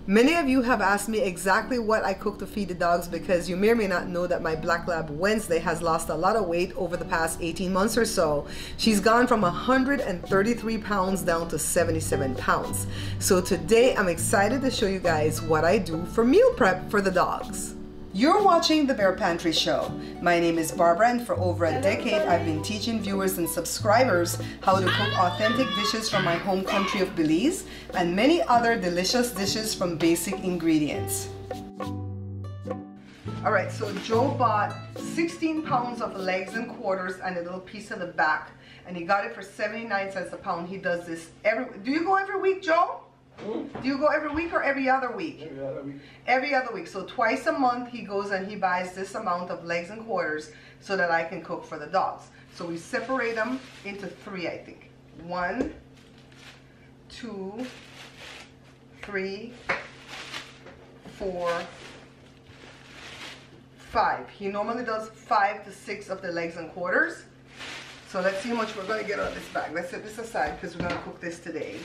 Many of you have asked me exactly what I cook to feed the dogs because you may or may not know that my Black Lab Wednesday has lost a lot of weight over the past 18 months or so. She's gone from 133 pounds down to 77 pounds. So today I'm excited to show you guys what I do for meal prep for the dogs. You're watching the Bear Pantry Show. My name is Barbara, and for over a decade I've been teaching viewers and subscribers how to cook authentic dishes from my home country of Belize and many other delicious dishes from basic ingredients. Alright, so Joe bought 16 pounds of legs and quarters and a little piece of the back, and he got it for 79 cents a pound. He does this do you go every week, Joe? Do you go every week or every other week? Every other week. Every other week. So twice a month he goes and he buys this amount of legs and quarters so that I can cook for the dogs. So we separate them into 3, I think. 1, 2, 3, 4, 5. He normally does 5 to 6 of the legs and quarters. So let's see how much we're going to get out of this bag. Let's set this aside because we're going to cook this today.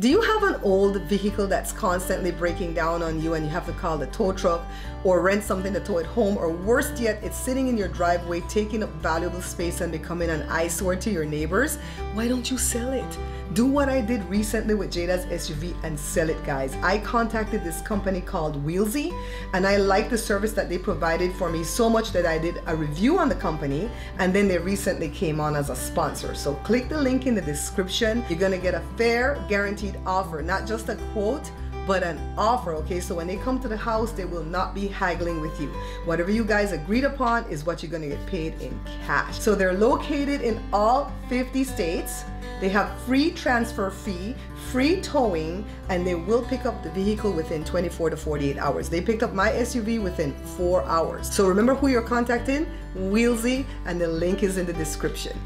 Do you have an old vehicle that's constantly breaking down on you and you have to call the tow truck or rent something to tow it home, or worse yet, it's sitting in your driveway taking up valuable space and becoming an eyesore to your neighbors? Why don't you sell it? Do what I did recently with Jada's SUV and sell it, guys. I contacted this company called Wheelsy, and I liked the service that they provided for me so much that I did a review on the company, and then they recently came on as a sponsor. So click the link in the description. You're gonna get a fair, guaranteed offer, not just a quote, but an offer, okay? So when they come to the house, they will not be haggling with you. Whatever you guys agreed upon is what you're gonna get paid in cash. So they're located in all 50 states. They have free transfer fee, free towing, and they will pick up the vehicle within 24 to 48 hours. They picked up my SUV within 4 hours. So remember who you're contacting, Wheelsy, and the link is in the description.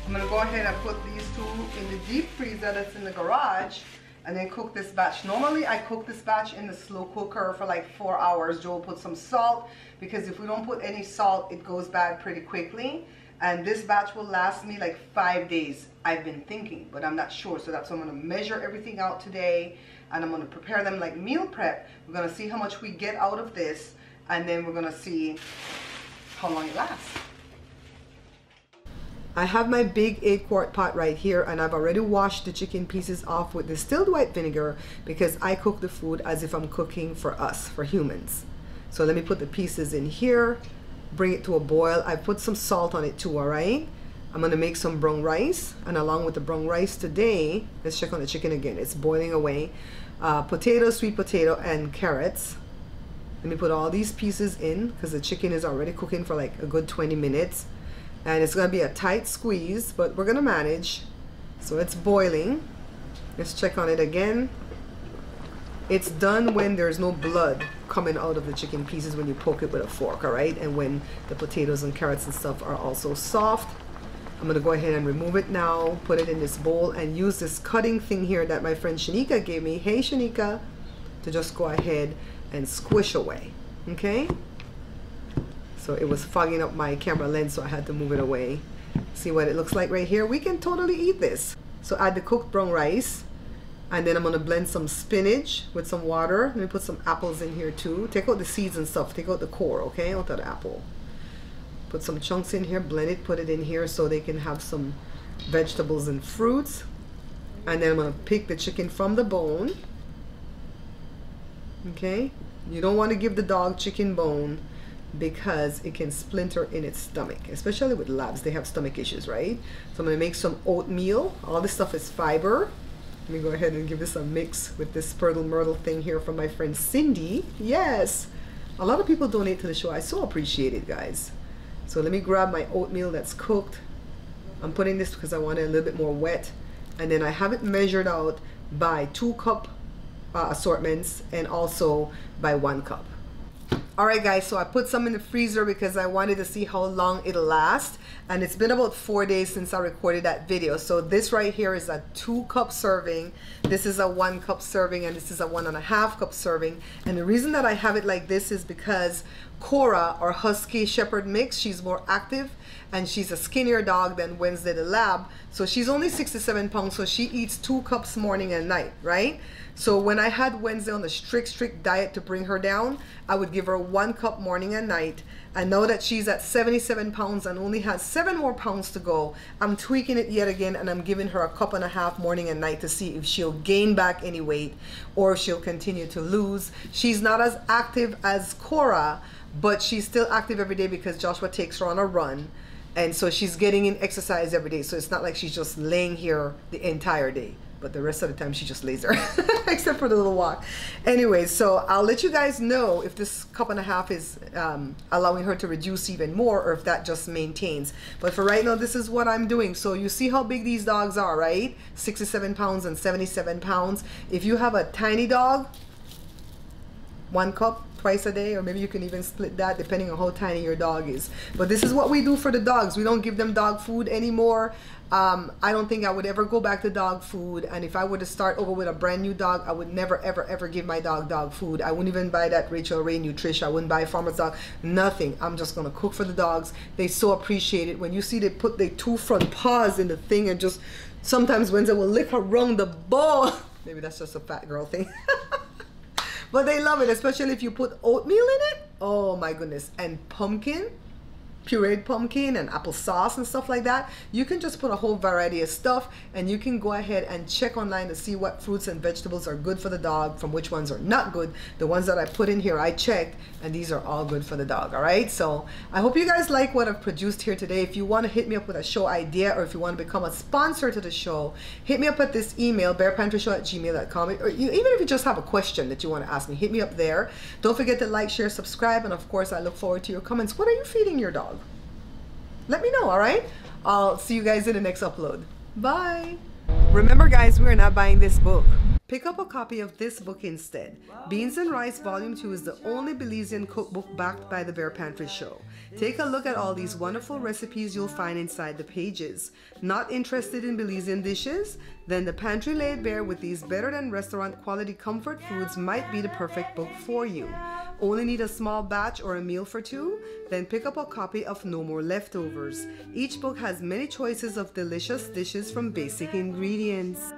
I'm gonna go ahead and put these two in the deep freezer that's in the garage and then cook this batch. Normally I cook this batch in the slow cooker for like 4 hours. Joe put some salt because if we don't put any salt, it goes bad pretty quickly. And this batch will last me like 5 days, I've been thinking, but I'm not sure. So that's why I'm gonna measure everything out today and I'm gonna prepare them like meal prep. We're gonna see how much we get out of this, and then we're gonna see how long it lasts. I have my big 8-quart pot right here, and I've already washed the chicken pieces off with distilled white vinegar because I cook the food as if I'm cooking for us, for humans. So let me put the pieces in here, bring it to a boil. I put some salt on it too, all right? I'm gonna make some brown rice, and along with the brown rice today, let's check on the chicken again. It's boiling away. Potato, sweet potato, and carrots. Let me put all these pieces in because the chicken is already cooking for like a good 20 minutes. And it's gonna be a tight squeeze, but we're gonna manage. So it's boiling. Let's check on it again. It's done when there's no blood coming out of the chicken pieces when you poke it with a fork, all right? And when the potatoes and carrots and stuff are also soft. I'm gonna go ahead and remove it now, put it in this bowl, and use this cutting thing here that my friend Shanika gave me. Hey Shanika, to just go ahead and squish away, okay? So it was fogging up my camera lens, so I had to move it away. See what it looks like right here? We can totally eat this. So add the cooked brown rice, and then I'm gonna blend some spinach with some water. Let me put some apples in here too. Take out the seeds and stuff, take out the core, okay, out of the apple. Put some chunks in here, blend it, put it in here so they can have some vegetables and fruits. And then I'm gonna pick the chicken from the bone. Okay, you don't wanna give the dog chicken bone because it can splinter in its stomach, especially with labs. They have stomach issues, right? So I'm gonna make some oatmeal. All this stuff is fiber. Let me go ahead and give this a mix with this Spurtle Myrtle thing here from my friend Cindy. Yes, a lot of people donate to the show. I so appreciate it, guys. So let me grab my oatmeal that's cooked. I'm putting this because I want it a little bit more wet, and then I have it measured out by 2-cup assortments and also by 1 cup. Alright guys, so I put some in the freezer because I wanted to see how long it'll last, and it's been about 4 days since I recorded that video. So this right here is a 2-cup serving, this is a 1-cup serving, and this is a 1.5-cup serving. And the reason that I have it like this is because Cora, or Husky Shepherd mix. She's more active and she's a skinnier dog than Wednesday the Lab. So she's only 67 pounds, so she eats 2 cups morning and night, right? So when I had Wednesday on a strict diet to bring her down, I would give her 1 cup morning and night. And now that she's at 77 pounds and only has 7 more pounds to go, I'm tweaking it yet again, and I'm giving her 1.5 cups morning and night to see if she'll gain back any weight or if she'll continue to lose. She's not as active as Cora, but she's still active every day because Joshua takes her on a run. And so she's getting in exercise every day. So it's not like she's just laying here the entire day. But the rest of the time she just lays there, except for the little walk. Anyway, so I'll let you guys know if this 1.5 cups is allowing her to reduce even more, or if that just maintains. But for right now, this is what I'm doing. So you see how big these dogs are, right? 67 pounds and 77 pounds. If you have a tiny dog, 1 cup twice a day, or maybe you can even split that depending on how tiny your dog is. But this is what we do for the dogs. We don't give them dog food anymore. I don't think I would ever go back to dog food, and if I were to start over with a brand new dog, I would never ever give my dog food. I wouldn't even buy that Rachel Ray Nutrish. I wouldn't buy Farmer's Dog, nothing. I'm just gonna cook for the dogs. They so appreciate it. When you see they put their 2 front paws in the thing, and just sometimes Wednesday will lick around the bowl. Maybe that's just a fat girl thing. But they love it, especially if you put oatmeal in it. Oh my goodness. And pumpkin, pureed pumpkin, and applesauce and stuff like that. You can just put a whole variety of stuff, and you can go ahead and check online to see what fruits and vegetables are good for the dog from which ones are not good. The ones that I put in here, I checked, and these are all good for the dog. All right, so I hope you guys like what I've produced here today. If you want to hit me up with a show idea, or if you want to become a sponsor to the show, hit me up at this email, barepantryshow@gmail.com, or even if you just have a question that you want to ask me, hit me up there. Don't forget to like, share, subscribe, and of course I look forward to your comments. What are you feeding your dog? Let me know. All right, I'll see you guys in the next upload. Bye. Remember guys, we're not buying this book. Pick up a copy of this book instead. Beans and Rice Volume 2 is the only Belizean cookbook backed by the Bear Pantry Show. Take a look at all these wonderful recipes you'll find inside the pages. Not interested in Belizean dishes? Then The Pantry Laid Bare with these better than restaurant quality comfort foods might be the perfect book for you. Only need a small batch or a meal for 2? Then pick up a copy of No More Leftovers. Each book has many choices of delicious dishes from basic ingredients.